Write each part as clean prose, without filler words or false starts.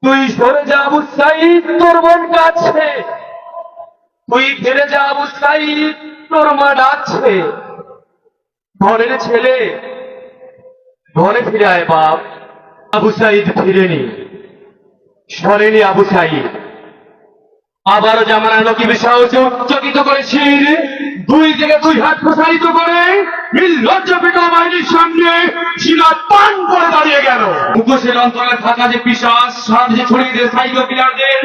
তুই সরে যা আবু সাইদ, তোর মন কাছে। তুই ফিরে যা আবু সাইদ, তোর মা ডাকছে। ঘরের ছেলে ঘরে ফিরে আয় বাপ। আবু সাইদ ফিরেনি, সরেনি আবু সাইদ। আবারও জামানা নকিব চকিত করেছি, দুই থেকে দুই হাত প্রসারিত করে লজ্জাপিত বাহিনীর সামনে সিনাত পান করে দাঁড়িয়ে গেল। মুখোশের অন্তরে থাকা যে পিশাচ, সামনে ছড়িয়ে দিয়ে সাইকো কিলারদের,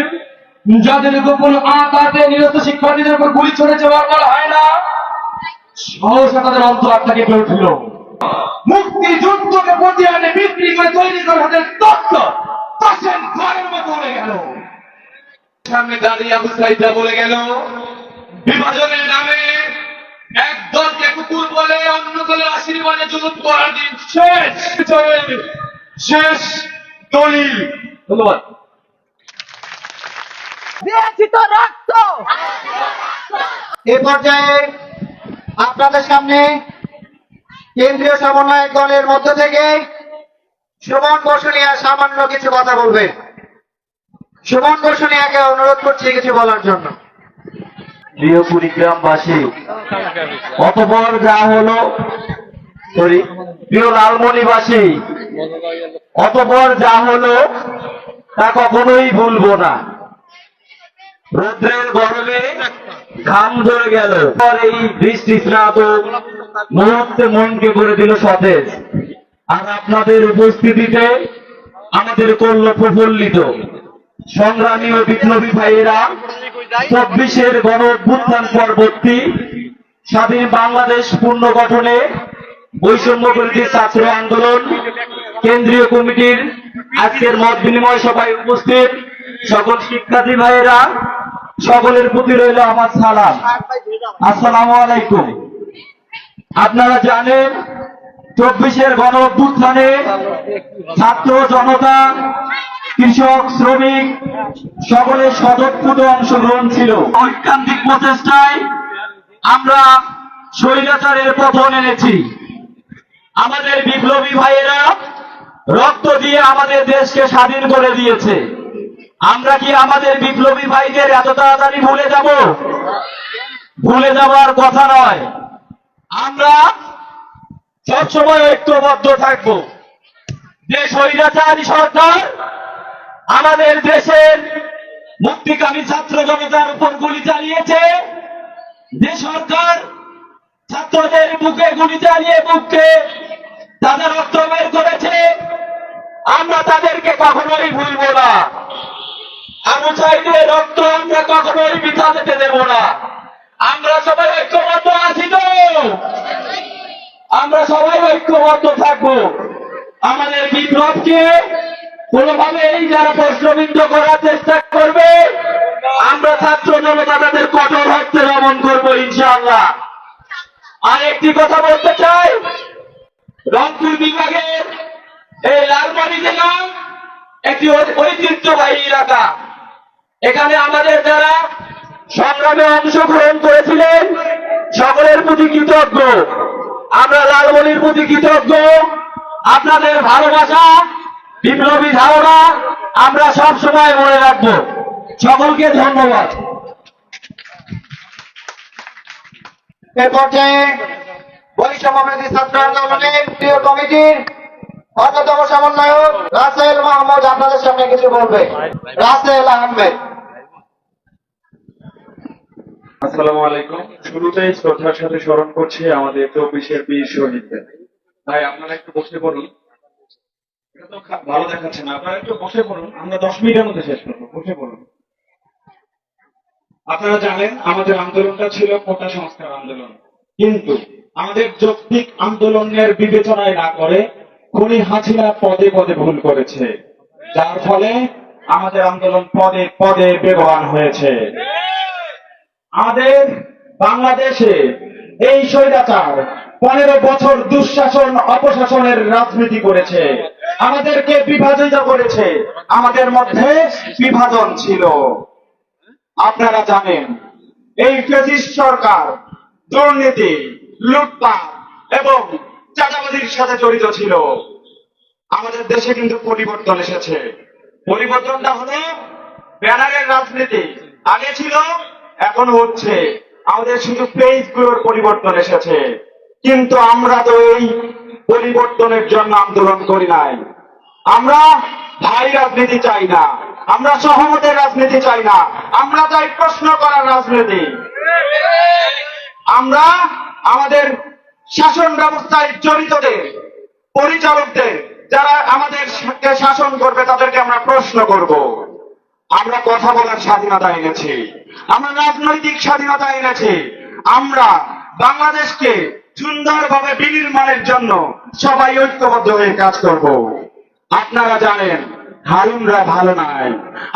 যাদের গোপন আঘাতে নিরস্ত শিক্ষার্থীদের উপর গুলি ছড়েছে বলা হয় না, সহসা তাদের অন্তরাত্মাকে পেয়ে উঠল। মুক্তিযুদ্ধকে প্রতিহারে বিক্রি করে তৈরি করা হাতের তত্ত্ব পাশের ঘরের মতো হয়ে গেল। সামনে দাঁড়িয়ে আবু সাইদা বলে গেল, বিভাজনের নামে এক দলকে কুকুর বলে অন্য দলের আশীর্বাদে জুলুম করার দিন শেষ। শেষ দলিল। ধন্যবাদ। দিয়েছি তো রক্ত। এ পর্যায়ে আপনাদের সামনে কেন্দ্রীয় সমন্বয়ক দলের মধ্য থেকে সুমন বসুনিয়া সামান্য কিছু কথা বলবেন। সুমন বসুনিয়াকে অনুরোধ করছি কিছু বলার জন্য। প্রিয় কুড়িগ্রামবাসী, অতঃপর যা হলো, প্রিয় লালমনিবাসী, অতঃপর যা হলো তা কখনোই ভুলবো না। রৌদ্রের গরমে ঘাম ঝরে গেল, এই বৃষ্টি স্নাত মুহূর্তে মনকে করে দিল সতেজ। আর আপনাদের উপস্থিতিতে আমাদের করল প্রফুল্লিত। সংগ্রামী ও বিপ্লবী ভাইয়েরা, 24-এর গণ অভ্যুত্থান পরবর্তী স্বাধীন বাংলাদেশ পুনর্গঠনে বৈষম্য বিরোধী ছাত্র আন্দোলন কেন্দ্রীয় কমিটির আজকের মত বিনিময় সভায় উপস্থিত সকল শিক্ষার্থী ভাইয়েরা, সকলের প্রতি রইল আমার সালাম। আসসালামু আলাইকুম। আপনারা জানেন, 24-এর গণ অভ্যুত্থানে ছাত্র জনতা, কৃষক, শ্রমিক সকলের স্বতঃস্ফূর্ত অংশগ্রহণ ছিল। ঐকান্তিক প্রচেষ্টায় আমরা স্বৈরাচারের পতন এনেছি। আমাদের বিপ্লবী ভাইয়েরা রক্ত দিয়ে আমাদের দেশকে স্বাধীন করে দিয়েছে। আমরা কি আমাদের বিপ্লবী ভাইদের এত তাড়াতাড়ি ভুলে যাব? ভুলে যাবার কথা নয়। আমরা সবসময় ঐক্যবদ্ধ থাকব। যে স্বৈরাচারী সরকার আমাদের দেশের মুক্তিকামী ছাত্র জনতার উপর গুলি চালিয়েছে, যে সরকার ছাত্রদের বুকে গুলি চালিয়ে বুককে তাদের রক্ত বের করেছে, আমরা তাদেরকে কখনোই ভুলব না। আবু সাইদের রক্ত আমরা কখনোই বৃথা যেতে দেব না। আমরা সবাই ঐক্যবদ্ধ আছি তো? আমরা সবাই ঐক্যবদ্ধ থাকবো। আমাদের বিপ্লবকে কোনোভাবেই যারা প্রশ্নবিদ্ধ করার চেষ্টা করবে, আমরা ছাত্র জনতা তাদের কঠোর হস্তে দমন করবো ইনশাআল্লাহ। আর একটি কথা বলতে চাই, রংপুর বিভাগের এই লালমারি জেলা একটি ঐতিহ্যবাহী এলাকা। এখানে আমাদের যারা সংগ্রামে অংশগ্রহণ করেছিলেন সকলের প্রতি কৃতজ্ঞ। আমরা লালমনির প্রতি কৃতজ্ঞ। আপনাদের ভালোবাসা, বিপ্লবী ধারণা আমরা সব সময় মনে রাখবো। সকলকে ধন্যবাদ। এ পর্যায়ে বৈষম্য বিরোধী ছাত্র আন্দোলনের প্রিয় কমিটির অন্যতম সমন্বয়ক রাসেল মাহমুদ আপনাদের সামনে কিছু বলবে। রাসেল আহমেদ। আসসালামু আলাইকুম। শুরুতেই শ্রদ্ধার সাথে স্মরণ করছি আমাদের 24-এর বীর শহীদদের। ভাই আপনারা একটু বসে পড়ুন, এটা তো ভালো দেখাচ্ছে না, আপনারা একটু বসে পড়ুন, আমরা 10 মিনিটের মধ্যে শেষ করবো। বসে পড়ুন। আপনারা জানেন আমাদের আন্দোলনটা ছিল কোটা সংস্কার আন্দোলন, কিন্তু আমাদের যৌক্তিক আন্দোলনের বিবেচনায় না করে খুনি হাসিনা পদে পদে ভুল করেছে, যার ফলে আমাদের আন্দোলন পদে পদে বেগবান হয়েছে। আমাদের বাংলাদেশে এই স্বৈরাচার 15 বছর দুঃশাসন অপশাসনের রাজনীতি করেছে, আমাদেরকে বিভাজিত করেছে, আমাদের মধ্যে বিভাজন ছিল। আপনারা জানেন এই ফ্যাসিস্ট সরকার দুর্নীতি, লুটপাট এবং চাঁদাবাজির সাথে জড়িত ছিল। আমাদের দেশে কিন্তু পরিবর্তন এসেছে। পরিবর্তনটা হলো ব্যানারের রাজনীতি। আগে ছিল, এখন হচ্ছে। আমাদের শুধু পেজগুলোর পরিবর্তন এসেছে, কিন্তু আমরা তো এই পরিবর্তনের জন্য আন্দোলন করি নাই। আমরা ভাই রাজনীতি চাই না, আমরা সহমতের রাজনীতি চাই না, আমরা চাই প্রশ্ন করার রাজনীতি। আমরা আমাদের শাসন ব্যবস্থায় জড়িতদের, পরিচালকদের, যারা আমাদের শাসন করবে তাদেরকে আমরা প্রশ্ন করব। আমরা কথা বলার স্বাধীনতা এনেছি, আমরা রাজনৈতিক স্বাধীনতা এনেছি। আমরা বাংলাদেশকে সুন্দরভাবে বিনির্মাণের জন্য সবাই ঐক্যবদ্ধ হয়ে কাজ করব। আপনারা জানেন হারুনরা ভালো নাই,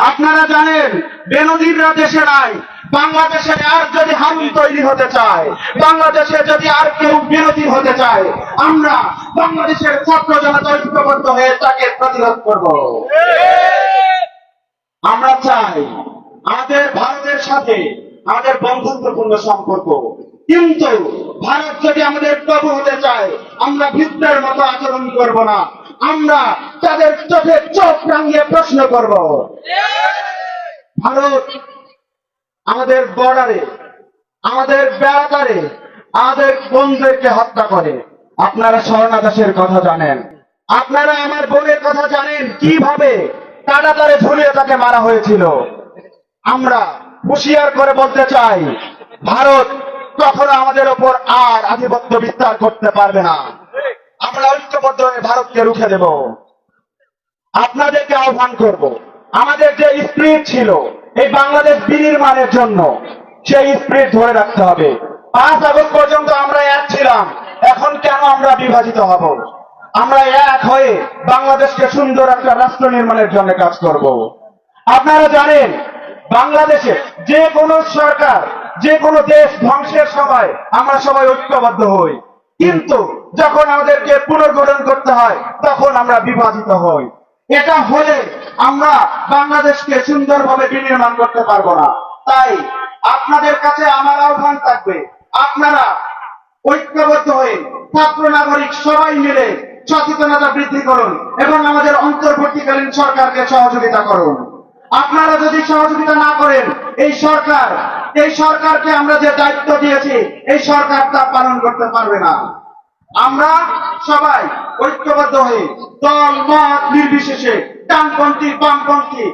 আপনারা জানেন বেনজিররা দেশে নাই। বাংলাদেশে আর যদি হারুন তৈরি হতে চায়, বাংলাদেশে যদি আর কেউ বিরোধী হতে চায়, আমরা বাংলাদেশের ছাত্র জনতা ঐক্যবদ্ধ হয়ে তাকে প্রতিরোধ করব। আমরা চাই আমাদের ভারতের সাথে আমাদের বন্ধুত্বপূর্ণ সম্পর্ক, কিন্তু ভারত যদি আমাদের প্রভু হতে চায়, আমরা ভিত্তের মতো আচরণ করব না। আমরা তাদের চোখে চোখ রাঙিয়ে প্রশ্ন করব। ভারত আমাদের বর্ডারে, আমাদের বেড়াতারে আমাদের বোনদেরকে হত্যা করে। আপনারা স্বর্ণা দাসের কথা জানেন, আপনারা আমার বোনের কথা জানেন, কিভাবে কাঁটাতারে ঝুলিয়ে তাকে মারা হয়েছিল। আমরা হুঁশিয়ার করে বলতে চাই, ভারত কখনো আমাদের ওপর আর আধিপত্য বিস্তার করতে পারবে না। আমরা ঐক্যবদ্ধ হয়ে ভারতকে রুখে দেব। আপনাদেরকে আহ্বান করব, আমাদের যে স্পিরিট ছিল এই বাংলাদেশ বিনির্মাণের জন্য, সেই স্পিরিট ধরে রাখতে হবে। 5 আগস্ট পর্যন্ত আমরা এক ছিলাম, এখন কেন আমরা বিভাজিত হব? আমরা এক হয়ে বাংলাদেশকে সুন্দর একটা রাষ্ট্র নির্মাণের জন্য কাজ করব। আপনারা জানেন বাংলাদেশে যে কোনো সরকার, যে কোনো দেশ ধ্বংসের সময় আমরা সবাই ঐক্যবদ্ধ হই, কিন্তু যখন আমাদেরকে পুনর্গঠন করতে হয় তখন আমরা বিভাজিত হই। এটা হলে আমরা বাংলাদেশকে সুন্দরভাবে বিনির্মাণ করতে পারবো না। তাই আপনাদের কাছে আমার আহ্বান থাকবে, আপনারা ঐক্যবদ্ধ হয়ে ছাত্র নাগরিক সবাই মিলে সচেতনতা বৃদ্ধি করুন এবং আমাদের অন্তর্বর্তীকালীন সরকারকে সহযোগিতা করুন। আপনারা যদি সহযোগিতা না করেন, এই সরকারকে আমরা যে দায়িত্ব দিয়েছি এই সরকার তা পালন করতে পারবে না। আমরা সবাই ঐক্যবদ্ধ হয়ে দল মত নির্বিশেষে, ডানপন্থী বামপন্থী,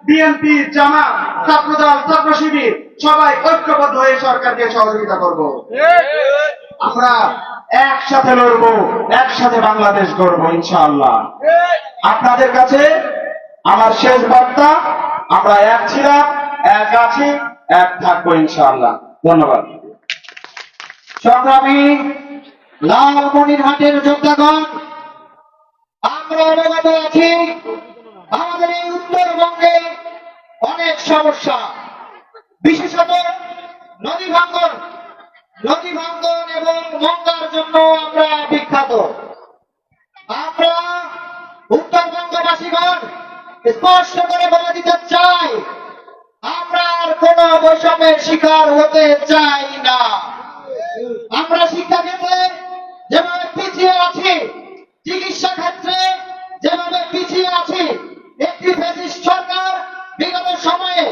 বিএনপি জামাত, ছাত্রদল, ছাত্র শিবির সবাই ঐক্যবদ্ধ হয়ে সরকারকে সহযোগিতা করব। আমরা একসাথে লড়বো, একসাথে বাংলাদেশ গড়বো ইনশাআল্লাহ। আপনাদের কাছে আমার শেষ বার্তা, আমরা এক ছিলাম, এক আছি, এক থাকবো ইনশাআল্লাহ। ধন্যবাদ। সংগ্রামী লালমনিরহাটের যোদ্ধাগণ, আমরা অবগত আছি আমাদের এই উত্তরবঙ্গে অনেক সমস্যা, বিশেষত নদী ভাঙ্গন এবং গঙ্গার জন্য আমরা বিখ্যাত। আমরা উত্তরবঙ্গবাসীগণ স্পষ্ট করে বলে দিতে চাই, আমরা আর কোন বৈষম্যের শিকার হতে চাই না। আমরা শিক্ষা ক্ষেত্রে যেভাবে পিছিয়ে আছি, চিকিৎসা ক্ষেত্রে যেভাবে পিছিয়ে আছি, একটি ফ্যাসিস্ট সরকার বিগত সময়ে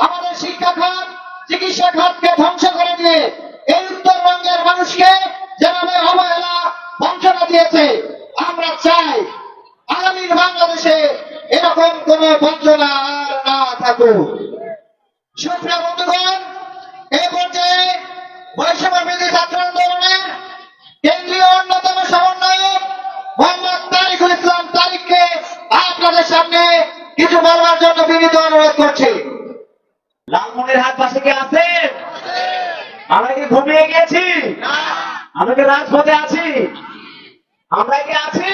আমাদের শিক্ষা খাত, চিকিৎসা খাতকে ধ্বংস করে দিয়ে এই উত্তরবঙ্গের মানুষকে যেভাবে অবহেলা বঞ্চনা দিয়েছে, আমরা চাই আগামীর বাংলাদেশে এরকম কোন বঞ্চনা আর না থাকুক। সুপ্রিয় বন্ধুগণ, এই পর্যায়ে বৈষম্য বিরোধী ছাত্র আন্দোলনের কেন্দ্রীয় অন্যতম সমন্বয়ক মোহাম্মদ তারিকুল ইসলাম তারিককে আপনাদের সামনে কিছু বলবার জন্য বিনীত অনুরোধ করছি। লালমনিরহাট বাসী কে আছেন? আমরা কি ঘুমিয়ে গিয়েছি? আমরা কি রাজপথে আছি? আমরা কি আছি?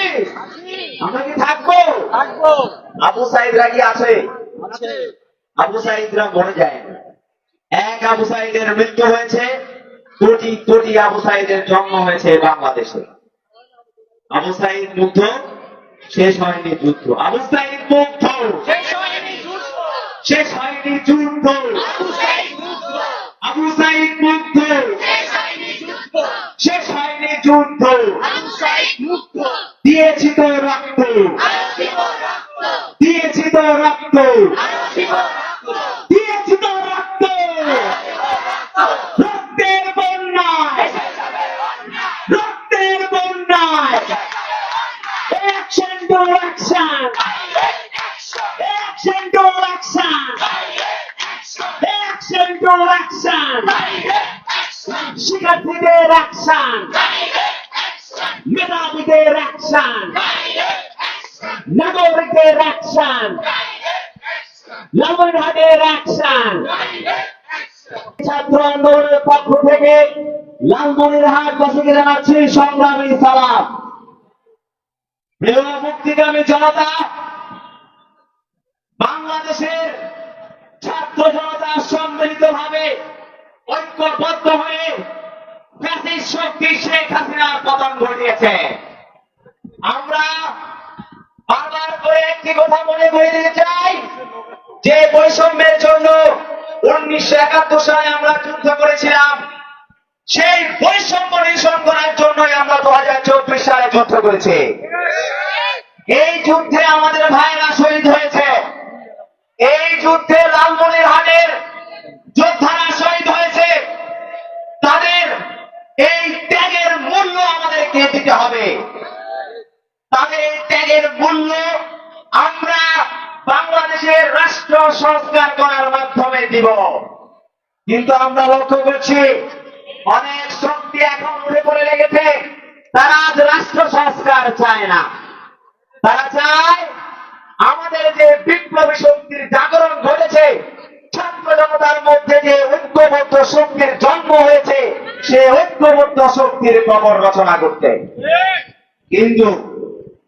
আমরা কি থাকবো? আবু সাইদরা কি আছে? আবু সাইদরা মরে যায়। এক আবু সাইদের মৃত্যু হয়েছে, কোটি কোটি আবু সাইদের জন্ম হয়েছে বাংলাদেশে। আবু সাইদ মুগ্ধ, শেষ হয়নি যুদ্ধ। আবু সাইদ মুগ্ধ, শেষ হয়নি যুদ্ধ। আবু সাইদ মুগ্ধ, শেষ হয়নি যুদ্ধ। দিয়েছি তো রক্ত, রক্ত, দিয়েছি তো রক্ত, রক্তের বন্যায়, রক্তের বন্যায়, action to action, action to action, action to action, শিক্ষার্থীদের অ্যাকশন, মেধাবীদের অ্যাকশন, নাগরিকের অ্যাকশন, লালমনিরহাটের অ্যাকশন। ছাত্র আন্দোলনের পক্ষ থেকে লালমনিরহাটবাসীকে জানাচ্ছি সংগ্রামী সালাম। প্রিয় মুক্তিগামী জনতা, বাংলাদেশের ছাত্র জনতা সম্মিলিতভাবে ঐক্যবদ্ধ হয়ে ফ্যাসিস্ট শক্তি শেখ হাসিনার পতন ঘটিয়েছে। আমরা বারবার করে একটি কথা মনে করিয়ে দিতে চাই যে বৈষম্যের জন্য 1971 সালে আমরা যুদ্ধ করেছিলাম, সেই বৈষম্য নিরসন করার জন্যই আমরা 2024 সালে যুদ্ধ করেছি। এই যুদ্ধে আমাদের ভাইরা শহীদ হয়েছে, এই যুদ্ধে লালমনিরহাটের যোদ্ধারা শহীদ হয়েছে। তাদের এই ত্যাগের মূল্য আমাদেরকে দিতে হবে, তাদের এই ত্যাগের মূল্য আমরা বাংলাদেশের রাষ্ট্র সংস্কার করার মাধ্যমে দিব। কিন্তু আমরা লক্ষ্য করছি অনেক শক্তি এখন উঠে পড়ে লেগেছে, তারা আজ রাষ্ট্র সংস্কার চায় না, তারা চায় আমাদের যে বিপ্লবী শক্তির জাগরণ ঘটেছে, ছাত্র জনতার মধ্যে যে ঐক্যবদ্ধ শক্তির জন্ম হয়েছে, সে ঐক্যবদ্ধ শক্তির কবর রচনা করতে। কিন্তু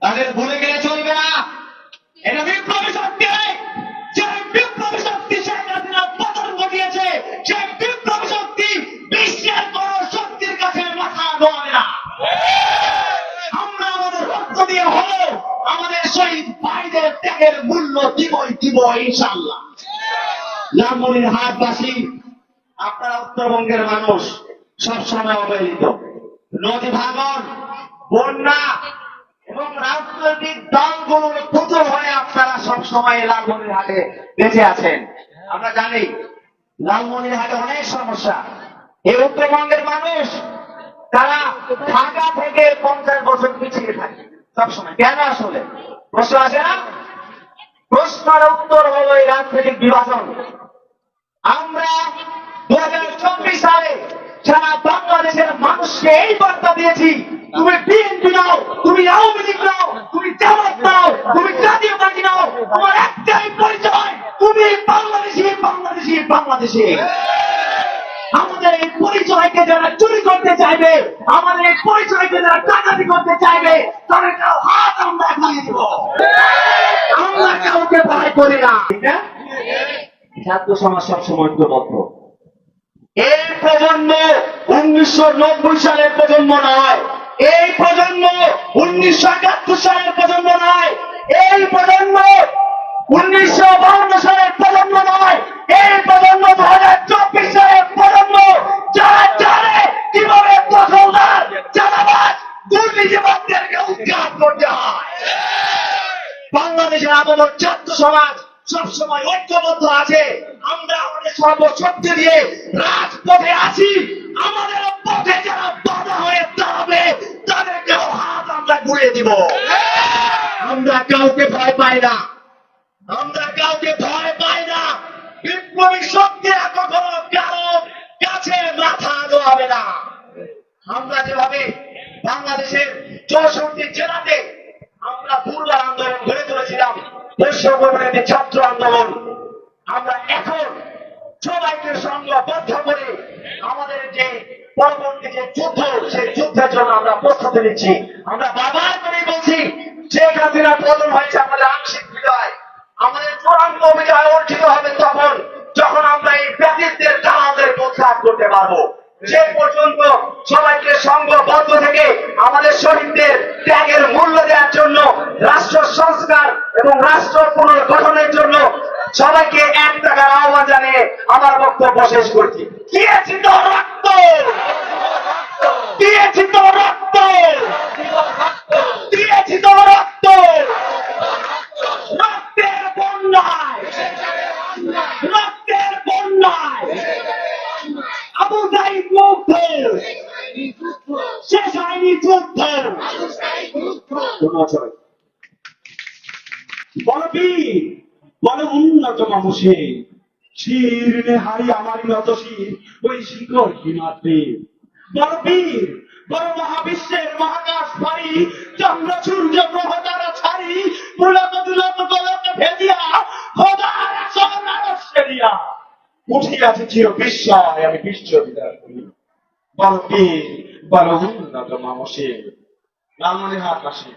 তাদের ভুলে গেলে চলবে না, এটা বিপ্লবী শক্তি, যে বিপ্লবী শক্তি শেখ হাসিনা পতন ঘটিয়েছে, সে বিপ্লবী শক্তি বিশ্বের বড় শক্তির কাছে মাথা নোয়াবে না। আমরা আমাদের রক্ত দিয়ে হলো আমাদের শহীদ ভাইদের ত্যাগের মূল্য দিবই দিব ইনশাআল্লাহ। লালমনিরহাটবাসী, আপনারা উত্তরবঙ্গের মানুষ, সবসময় অবহেলিত। নদী ভাঙন, বন্যা এবং রাজনৈতিক দলগুলোর পুতুল হয়ে আপনারা সবসময় লালমনিরহাটে বেঁচে আছেন। আমরা জানি লালমনিরহাটে অনেক সমস্যা। এই উত্তরবঙ্গের মানুষ তারা ঢাকা থেকে 50 বছর পিছিয়ে থাকে সবসময়। কেন আসলে প্রশ্ন আসে না? প্রশ্নের উত্তর হলো এই রাজনৈতিক বিভাজন। আমরা 2024 সালে সারা বাংলাদেশের মানুষকে এই বার্তা দিয়েছি, তুমি বিএনপি নাও, তুমি আওয়ামী লীগ নাও, তুমি জামাত নাও, তুমি জাতীয় পার্টি নাও, তোমার একটাই পরিচয়, তুমি বাংলাদেশি, বাংলাদেশি, বাংলাদেশি। আমাদের এই পরিচয়কে যারা চুরি করতে চাইবে, আমাদের এই পরিচয়কে যারা ডাকাতি করতে চাইবে, তাদের হাত আমরা এগিয়ে দিব। আমরা কাউকে ভয় করি না। ছাত্র সমাজ সবসময় ঐক্যবদ্ধ। এই প্রজন্ম 1990 সালের প্রজন্ম নয়, এই প্রজন্ম 1971 সালের প্রজন্ম নয়, এই প্রজন্ম 1952 সালের প্রজন্ম নয়, এই প্রজন্ম 2024 সালের প্রজন্ম, যারা জানে কিভাবে দখলদার, চাঁদাবাজ, দুর্নীতিবাদদেরকে উৎখাত করতে হয়। বাংলাদেশের আপামর ছাত্র সমাজ সবসময় ঐক্যবদ্ধ আছে। আমরা আমাদের সর্বশক্তি দিয়ে রাজপথে আছি। আমাদের পথে যারা বাধা হয়ে দাঁড়াবে, তাদেরকে হাত আমরা ঘুরিয়ে দিব। আমরা কাউকে ভয় পাই না, আমরা কাউকে ভয় পাই না। বিপ্লবী শক্তি কখনো কারো কাছে মাথা নোয়াবে না। আমরা যেভাবে বাংলাদেশের 64 জেলাতে আমরা দুর্বার আন্দোলন গড়ে তুলেছিলাম, বৈষম্যবিরোধী ছাত্র আন্দোলন, আমরা এখন সবাইকে সংঘবদ্ধ করে আমাদের যে পরবর্তী যে যুদ্ধ, সেই যুদ্ধের জন্য আমরা প্রস্তুতি নিচ্ছি। আমরা বারবার করে বলছি, শেখ হাসিনার পতন হয়েছে আমাদের আংশিক বিজয়, আমাদের চূড়ান্ত বিজয় অর্জিত হবে তখন যখন আমরা এই ব্যাধিদের দালালদের প্রত্যাহার করতে পারবো। সে পর্যন্ত সবাইকে সংঘবদ্ধ থেকে আমাদের শহীদদের ত্যাগের মূল্য দেওয়ার জন্য, রাষ্ট্র সংস্কার এবং রাষ্ট্র পুনর্গঠনের জন্য সবাইকে এক টাকার আহ্বান জানিয়ে আমার বক্তব্য শেষ করছি। দিয়েছি তো রক্ত, দিয়েছি তো রক্ত, দিয়েছি তো রক্ত, রক্তের বন্যা বীর বড় উন্নত মানুষে শীর্ণে হারি আমার নত শির ওই শিকড় কি মাত্রে বড় বীর বড় মহাবিশ্বের মহাকাশ ভারী চন্দ্র সূর্য গ্রহ তারা ছাড়ি পুলক দুলক গোলক ভেদিয়া খোদার সোনারসেরিয়া উঠিয়াছে চির বিস্ময় আমি বিশ্ব বিদায় করি বড় বীর বড় উন্নত মানুষে লালমনিরহাট বাসী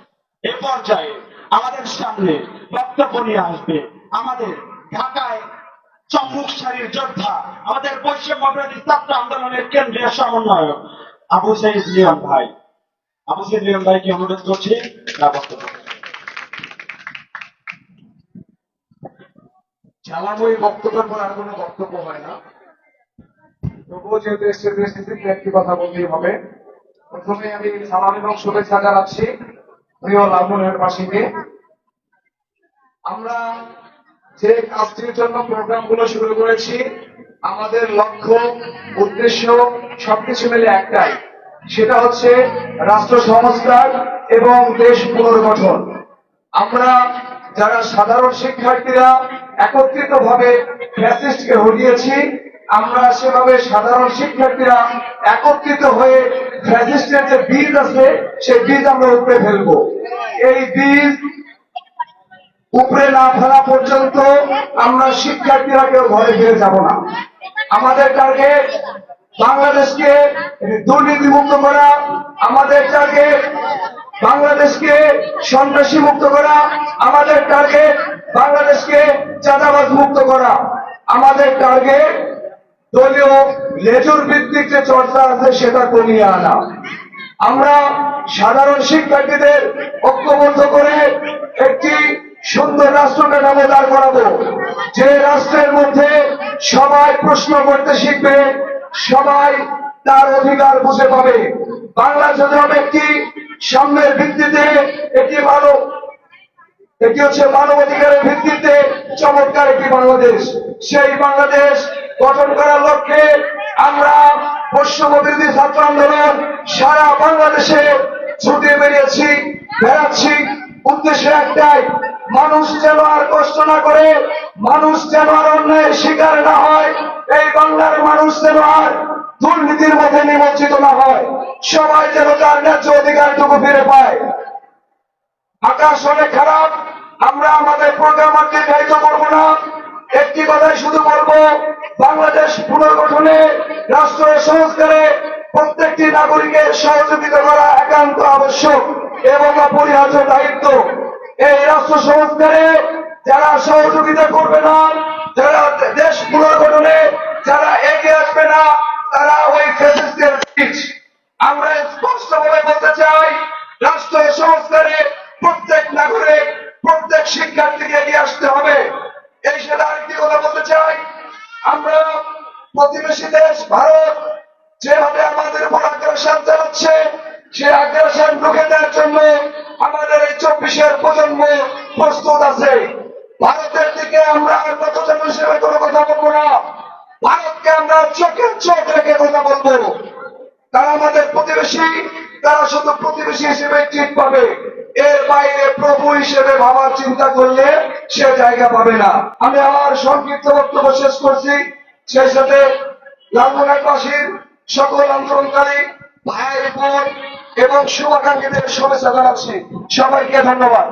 এ পর্যায়ে আমাদের সামনে বক্তব্য নিয়ে আসবে আমাদের ঢাকায় সম্মুখ সারির যোদ্ধা আমাদের বৈষম্য বিরোধী ছাত্র আন্দোলনের কেন্দ্রীয় সমন্বয়ক আবু সাইদ লিয়ন ভাই। আবু সাইদ লিয়ন ভাইকে অনুরোধ করছি তার বক্তব্য। জ্বালাময়ী বক্তব্যের পর আর কোনো বক্তব্য হয় না, তবুও যেহেতু এসছে পরিস্থিতিতে একটি কথা বলতেই হবে। প্রথমে আমি সালাম এবং শুভেচ্ছা জানাচ্ছি প্রিয় লালমনিরহাটবাসীকে। আমরা যে কাজটির জন্য প্রোগ্রামগুলো শুরু করেছি, আমাদের লক্ষ্য উদ্দেশ্য সবকিছু মিলে একটাই, সেটা হচ্ছে রাষ্ট্র সংস্কার এবং দেশ পুনর্গঠন। আমরা যারা সাধারণ শিক্ষার্থীরা একত্রিত ভাবে ফ্যাসিস্টকে হটিয়েছি, আমরা সেভাবে সাধারণ শিক্ষার্থীরা একত্রিত হয়ে ফ্যাসিস্টের যে বীজ আছে সেই বীজ আমরা উপড়ে ফেলবো। এই বীজ উপরে না ফেলা পর্যন্ত আমরা শিক্ষার্থীরা কেউ ঘরে ফিরে যাব না। আমাদের টার্গেট বাংলাদেশকে দুর্নীতি মুক্ত করা, আমাদের টার্গেট বাংলাদেশকে সন্ত্রাসী মুক্ত করা, আমাদের টার্গেট বাংলাদেশকে চাঁদাবাজ মুক্ত করা, আমাদের টার্গেট দলীয় লেজুর ভিত্তিক যে চর্চা আছে সেটা কমিয়ে আনা। আমরা সাধারণ শিক্ষার্থীদের ঐক্যবদ্ধ করে একটি সুন্দর রাষ্ট্র কাঠামো দাঁড় করাবো, যে রাষ্ট্রের মধ্যে সবাই প্রশ্ন করতে শিখবে, সবাই তার অধিকার বুঝে পাবে। বাংলাদেশ হবে একটি সাম্যের ভিত্তিতে, এটি হচ্ছে মানবাধিকারের ভিত্তিতে চমৎকার একটি বাংলাদেশ। সেই বাংলাদেশ গঠন করার লক্ষ্যে আমরা বৈষম্য বিরোধী ছাত্র আন্দোলন সারা বাংলাদেশে ছুটে বেড়াচ্ছি। উদ্দেশ্য একটাই, মানুষ যেন আর কষ্ট না করে, মানুষ যেন আর অন্যায়ের শিকার না হয়, এই বাংলার মানুষ যেন আর দুর্নীতির মধ্যে নিমজ্জিত না হয়, সবাই যেন তার ন্যায্য অধিকারটুকু ফিরে পায়। আকাশ অনেক খারাপ, আমরা আমাদের প্রোগ্রাম আর দীর্ঘায়িত করবো না। একটি কথাই শুধু বলবো, বাংলাদেশ পুনর্গঠনে রাষ্ট্র সংস্কারে প্রত্যেকটি নাগরিকের সহযোগিতা করা একান্ত আবশ্যক এবং অপরিহার্য দায়িত্ব। এই রাষ্ট্র সংস্কারে যারা সহযোগিতা করবে না, যারা দেশ পুনর্গঠনে যারা এগিয়ে আসবে না, তারা ওই ফ্যাসিস্টের বীজ। আমরা স্পষ্টভাবে বলতে চাই, রাষ্ট্র সংস্কারে প্রত্যেক নাগরিক প্রত্যেক শিক্ষার্থীকে এগিয়ে আসতে হবে। এই সাথে আরেকটি কথা বলতে চাই, আমরা প্রতিবেশী দেশ ভারত যেভাবে আমাদের উপর আগ্রাসন চালাচ্ছে, সেই আগ্রাসন রুখে দেওয়ার জন্য আমাদের এই 24-এর প্রজন্ম প্রস্তুত আছে। ভারতের দিকে আমরা নতজান হিসেবে কোনো কথা বলবো না, ভারতকে আমরা চোখে চোখ রেখে কথা বলবো। তারা আমাদের প্রতিবেশী, তারা শুধু প্রতিবেশী হিসেবে ট্রিট পাবে, এর বাইরে প্রভু হিসেবে ভাবার চিন্তা করলে সে জায়গা পাবে না। আমি আমার সংক্ষিপ্ত বক্তব্য শেষ করছি। সেই সাথে লালমনিরহাটবাসীর সকল আন্দোলনকারী ভাই বোন এবং শুভাকাঙ্ক্ষীদের শুভেচ্ছা জানাচ্ছি। সবাইকে ধন্যবাদ।